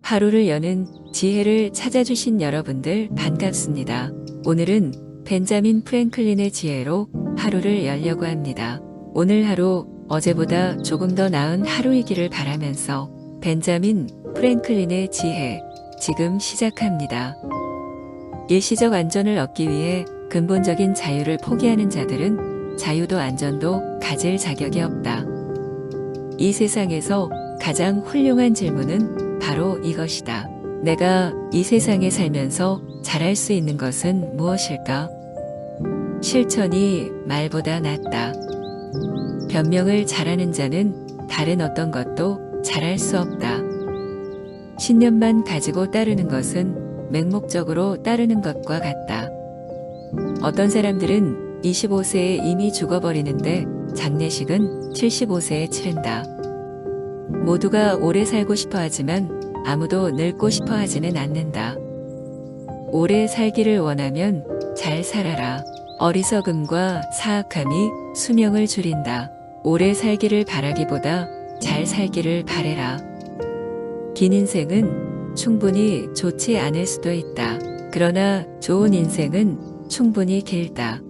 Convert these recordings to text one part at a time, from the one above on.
하루를 여는 지혜를 찾아주신 여러분들 반갑습니다. 오늘은 벤자민 프랭클린의 지혜로 하루를 열려고 합니다. 오늘 하루 어제보다 조금 더 나은 하루이기를 바라면서 벤자민 프랭클린의 지혜 지금 시작합니다. 일시적 안전을 얻기 위해 근본적인 자유를 포기하는 자들은 자유도 안전도 가질 자격이 없다. 이 세상에서 가장 훌륭한 질문은 바로 이것이다. 내가 이 세상에 살면서 잘할 수 있는 것은 무엇일까? 실천이 말보다 낫다. 변명을 잘하는 자는 다른 어떤 것도 잘할 수 없다. 신념만 가지고 따르는 것은 맹목적으로 따르는 것과 같다. 어떤 사람들은 25세에 이미 죽어버리는데 장례식은 75세에 치른다. 모두가 오래 살고 싶어 하지만 아무도 늙고 싶어 하지는 않는다. 오래 살기를 원하면 잘 살아라. 어리석음과 사악함이 수명을 줄인다. 오래 살기를 바라기보다 잘 살기를 바래라. 긴 인생은 충분히 좋지 않을 수도 있다. 그러나 좋은 인생은 충분히 길다.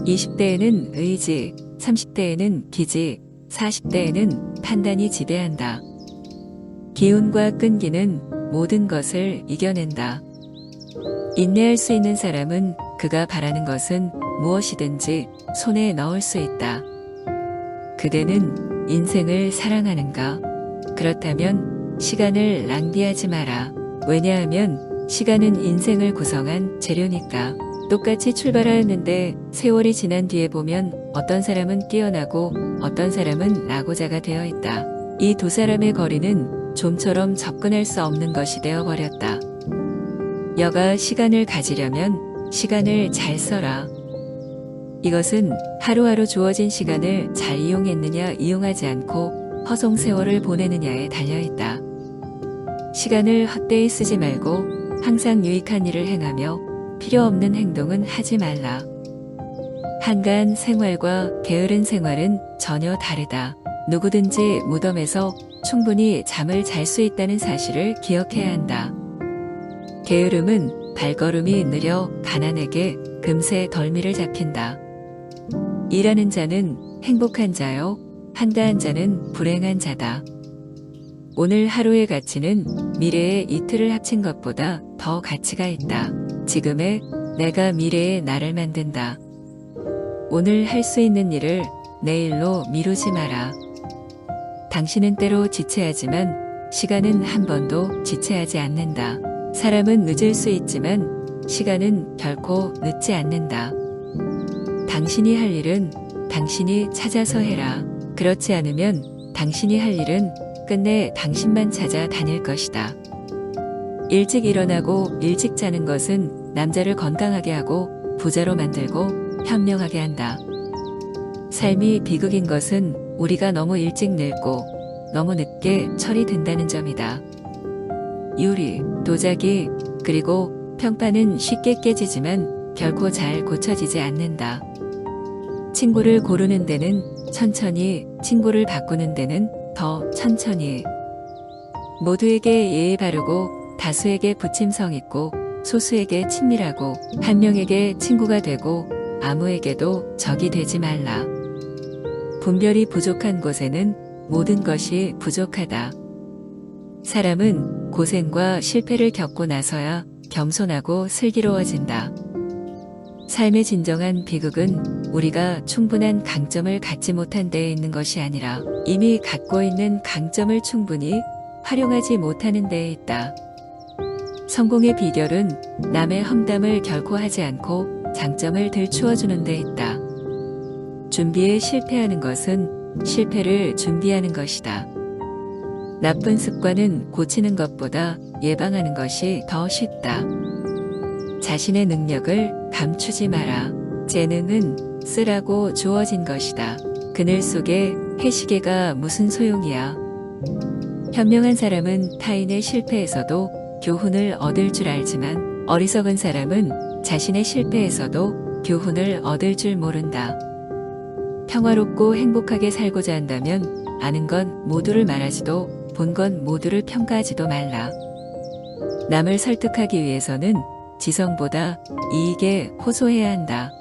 20대에는 의지, 30대에는 기지, 40대에는 판단이 지배한다. 기운과 끈기는 모든 것을 이겨낸다. 인내할 수 있는 사람은 그가 바라는 것은 무엇이든지 손에 넣을 수 있다. 그대는 인생을 사랑하는가? 그렇다면 시간을 낭비하지 마라. 왜냐하면 시간은 인생을 구성한 재료니까. 똑같이 출발하였는데 세월이 지난 뒤에 보면 어떤 사람은 깨어나고 어떤 사람은 낙오자가 되어 있다. 이 두 사람의 거리는 좀처럼 접근할 수 없는 것이 되어버렸다. 여가 시간을 가지려면 시간을 잘 써라. 이것은 하루하루 주어진 시간을 잘 이용했느냐 이용하지 않고 허송세월을 보내느냐에 달려있다. 시간을 헛되이 쓰지 말고 항상 유익한 일을 행하며 필요 없는 행동은 하지 말라. 한가한 생활과 게으른 생활은 전혀 다르다. 누구든지 무덤에서 충분히 잠을 잘 수 있다는 사실을 기억해야 한다. 게으름은 발걸음이 느려 가난에게 금세 덜미를 잡힌다. 일하는 자는 행복한 자요, 한가한 자는 불행한 자다. 오늘 하루의 가치는 미래의 이틀을 합친 것보다 더 가치가 있다. 지금의 내가 미래의 나를 만든다. 오늘 할 수 있는 일을 내일로 미루지 마라. 당신은 때로 지체하지만 시간은 한 번도 지체하지 않는다. 사람은 늦을 수 있지만 시간은 결코 늦지 않는다. 당신이 할 일은 당신이 찾아서 해라. 그렇지 않으면 당신이 할 일은 끝내 당신만 찾아 다닐 것이다. 일찍 일어나고 일찍 자는 것은 남자를 건강하게 하고 부자로 만들고 현명하게 한다. 삶이 비극인 것은 우리가 너무 일찍 늙고 너무 늦게 철이 든다는 점이다. 유리, 도자기, 그리고 평판은 쉽게 깨지지만 결코 잘 고쳐지지 않는다. 친구를 고르는 데는 천천히, 친구를 바꾸는 데는 더 천천히. 모두에게 예의 바르고 다수에게 부침성 있고 소수에게 친밀하고 한 명에게 친구가 되고 아무에게도 적이 되지 말라. 분별이 부족한 곳에는 모든 것이 부족하다. 사람은 고생과 실패를 겪고 나서야 겸손하고 슬기로워진다. 삶의 진정한 비극은 우리가 충분한 강점을 갖지 못한 데에 있는 것이 아니라 이미 갖고 있는 강점을 충분히 활용하지 못하는 데에 있다. 성공의 비결은 남의 험담을 결코 하지 않고 장점을 들추어주는 데 있다. 준비에 실패하는 것은 실패를 준비하는 것이다. 나쁜 습관은 고치는 것보다 예방하는 것이 더 쉽다. 자신의 능력을 감추지 마라. 재능은 쓰라고 주어진 것이다. 그늘 속에 해시계가 무슨 소용이야. 현명한 사람은 타인의 실패에서도 교훈을 얻을 줄 알지만 어리석은 사람은 자신의 실패에서도 교훈을 얻을 줄 모른다. 평화롭고 행복하게 살고자 한다면 아는 건 모두를 말하지도 본 것 모두를 평가하지도 말라. 남을 설득하기 위해서는 지성보다 이익에 호소해야 한다.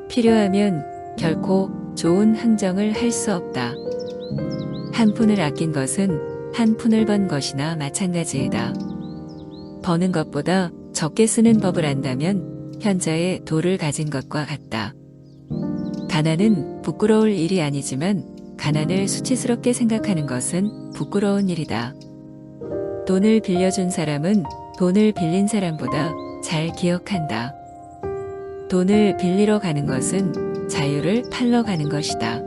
필요하면 결코 좋은 흥정을 할 수 없다. 한 푼을 아낀 것은 한 푼을 번 것이나 마찬가지이다. 버는 것보다 적게 쓰는 법을 안다면 현자의 도를 가진 것과 같다. 가난은 부끄러울 일이 아니지만 가난을 수치스럽게 생각하는 것은 부끄러운 일이다. 돈을 빌려준 사람은 돈을 빌린 사람보다 잘 기억한다. 돈을 빌리러 가는 것은 자유를 팔러 가는 것이다.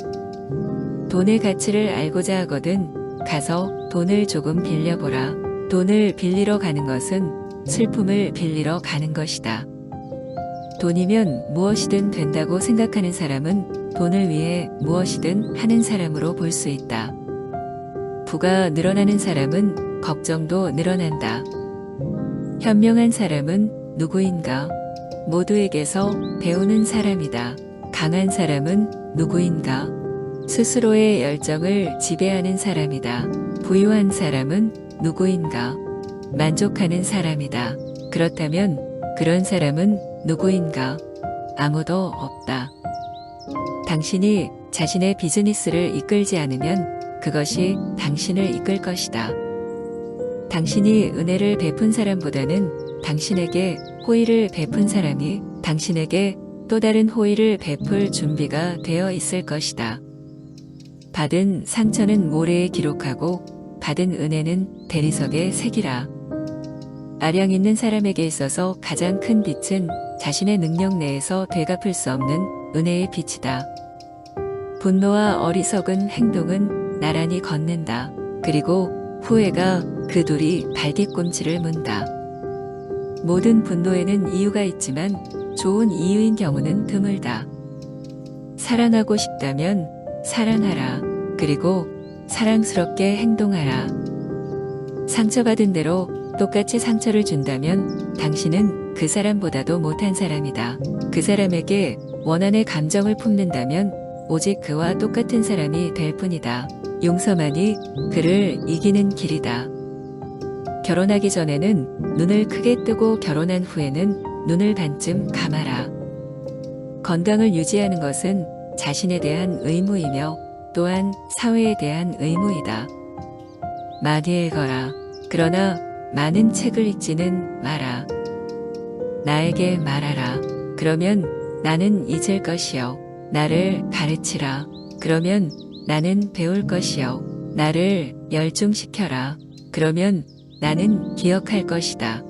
돈의 가치를 알고자 하거든 가서 돈을 조금 빌려보라. 돈을 빌리러 가는 것은 슬픔을 빌리러 가는 것이다. 돈이면 무엇이든 된다고 생각하는 사람은 돈을 위해 무엇이든 하는 사람으로 볼 수 있다. 부가 늘어나는 사람은 걱정도 늘어난다. 현명한 사람은 누구인가? 모두에게서 배우는 사람이다. 강한 사람은 누구인가? 스스로의 열정을 지배하는 사람이다. 부유한 사람은 누구인가? 만족하는 사람이다. 그렇다면 그런 사람은 누구인가? 아무도 없다. 당신이 자신의 비즈니스를 이끌지 않으면 그것이 당신을 이끌 것이다. 당신이 은혜를 베푼 사람보다는 당신에게 호의를 베푼 사람이 당신에게 또 다른 호의를 베풀 준비가 되어 있을 것이다. 받은 상처는 모래에 기록하고 받은 은혜는 대리석에 새기라. 아량 있는 사람에게 있어서 가장 큰 빛은 자신의 능력 내에서 되갚을 수 없는 은혜의 빛이다. 분노와 어리석은 행동은 나란히 걷는다. 그리고 후회가 그 둘이 발뒤꿈치를 문다. 모든 분노에는 이유가 있지만 좋은 이유인 경우는 드물다. 사랑하고 싶다면 사랑하라. 그리고 사랑스럽게 행동하라. 상처받은 대로 똑같이 상처를 준다면 당신은 그 사람보다도 못한 사람이다. 그 사람에게 원한의 감정을 품는다면 오직 그와 똑같은 사람이 될 뿐이다. 용서만이 그를 이기는 길이다. 결혼하기 전에는 눈을 크게 뜨고 결혼한 후에는 눈을 반쯤 감아라. 건강을 유지하는 것은 자신에 대한 의무이며 또한 사회에 대한 의무이다. 많이 읽어라. 그러나 많은 책을 읽지는 마라. 나에게 말하라. 그러면 나는 잊을 것이요. 나를 가르치라. 그러면 나는 배울 것이요. 나를 열중시켜라. 그러면 나는 기억할 것이다.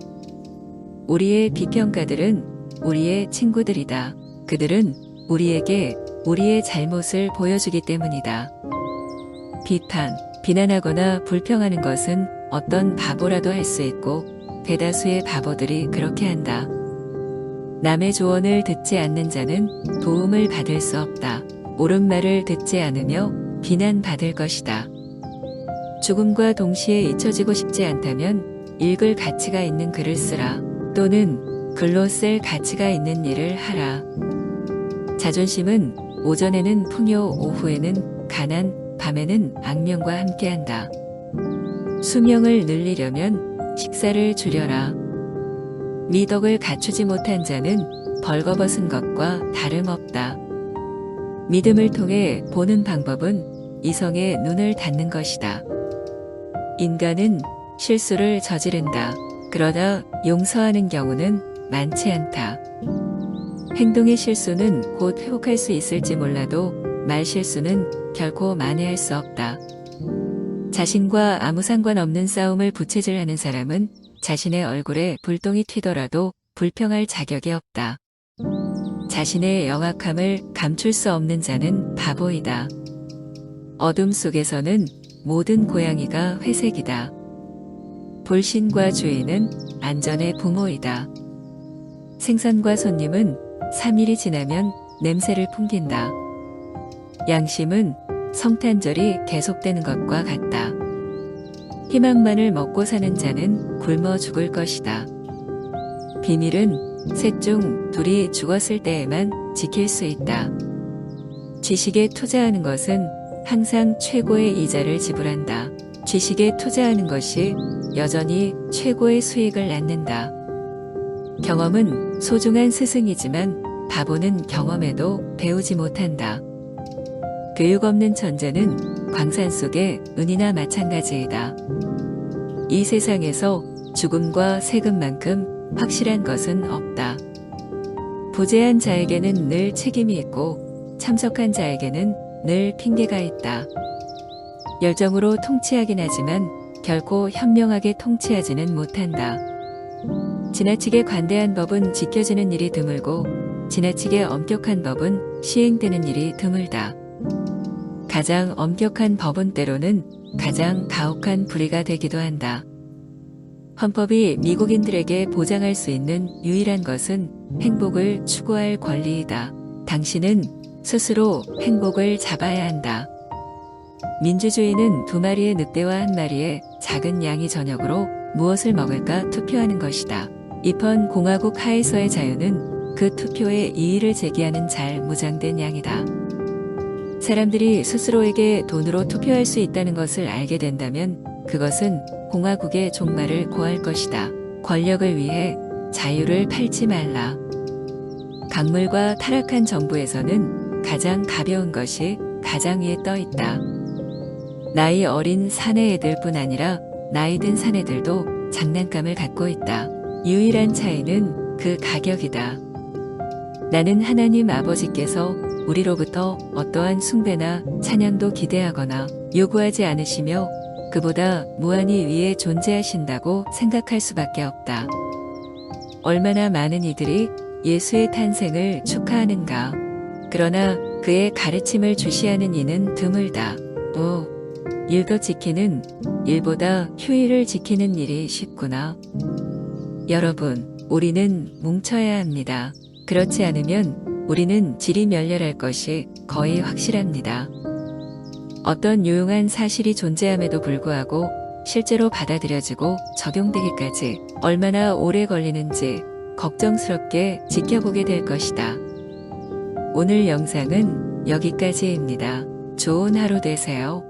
우리의 비평가들은 우리의 친구들이다. 그들은 우리에게 우리의 잘못을 보여주기 때문이다. 비난하거나 불평하는 것은 어떤 바보라도 할 수 있고 대다수의 바보들이 그렇게 한다. 남의 조언을 듣지 않는 자는 도움을 받을 수 없다. 옳은 말을 듣지 않으며 비난받을 것이다. 죽음과 동시에 잊혀지고 싶지 않다면 읽을 가치가 있는 글을 쓰라. 또는 글로 쓸 가치가 있는 일을 하라. 자존심은 오전에는 풍요, 오후에는 가난, 밤에는 악명과 함께한다. 수명을 늘리려면 식사를 줄여라. 미덕을 갖추지 못한 자는 벌거벗은 것과 다름없다. 믿음을 통해 보는 방법은 이성의 눈을 닫는 것이다. 인간은 실수를 저지른다. 그러다 용서하는 경우는 많지 않다. 행동의 실수는 곧 회복할 수 있을지 몰라도 말 실수는 결코 만회할 수 없다. 자신과 아무 상관없는 싸움을 부채질하는 사람은 자신의 얼굴에 불똥이 튀더라도 불평할 자격이 없다. 자신의 영악함을 감출 수 없는 자는 바보이다. 어둠 속에서는 모든 고양이가 회색이다. 볼신과 주인은 안전의 부모이다. 생선과 손님은 3일이 지나면 냄새를 풍긴다. 양심은 성탄절이 계속되는 것과 같다. 희망만을 먹고 사는 자는 굶어 죽을 것이다. 비밀은 셋 중 둘이 죽었을 때에만 지킬 수 있다. 지식에 투자하는 것은 항상 최고의 이자를 지불한다. 지식에 투자하는 것이 여전히 최고의 수익을 낳는다. 경험은 소중한 스승이지만 바보는 경험에도 배우지 못한다. 교육 없는 천재는 광산 속의 은이나 마찬가지이다. 이 세상에서 죽음과 세금만큼 확실한 것은 없다. 부재한 자에게는 늘 책임이 있고 참석한 자에게는 늘 핑계가 있다. 열정으로 통치하긴 하지만 결코 현명하게 통치하지는 못한다. 지나치게 관대한 법은 지켜지는 일이 드물고 지나치게 엄격한 법은 시행되는 일이 드물다. 가장 엄격한 법은 때로는 가장 가혹한 불의가 되기도 한다. 헌법이 미국인들에게 보장할 수 있는 유일한 것은 행복을 추구할 권리이다. 당신은 스스로 행복을 잡아야 한다. 민주주의는 2마리의 늑대와 1마리의 작은 양이 저녁으로 무엇을 먹을까 투표하는 것이다. 이번 공화국 하에서의 자유는 그 투표에 이의를 제기하는 잘 무장된 양이다. 사람들이 스스로에게 돈으로 투표할 수 있다는 것을 알게 된다면 그것은 공화국의 종말을 고할 것이다. 권력을 위해 자유를 팔지 말라. 강물과 타락한 정부에서는 가장 가벼운 것이 가장 위에 떠 있다. 나이 어린 사내 애들뿐 아니라 나이 든 사내들도 장난감을 갖고 있다. 유일한 차이는 그 가격이다. 나는 하나님 아버지께서 우리로부터 어떠한 숭배나 찬양도 기대하거나 요구하지 않으시며 그보다 무한히 위에 존재하신다고 생각할 수밖에 없다. 얼마나 많은 이들이 예수의 탄생을 축하하는가. 그러나 그의 가르침을 주시하는 이는 드물다. 또 일도 지키는 일보다 휴일을 지키는 일이 쉽구나. 여러분, 우리는 뭉쳐야 합니다. 그렇지 않으면 우리는 질이 멸렬할 것이 거의 확실합니다. 어떤 유용한 사실이 존재함에도 불구하고 실제로 받아들여지고 적용되기까지 얼마나 오래 걸리는지 걱정스럽게 지켜보게 될 것이다. 오늘 영상은 여기까지입니다. 좋은 하루 되세요.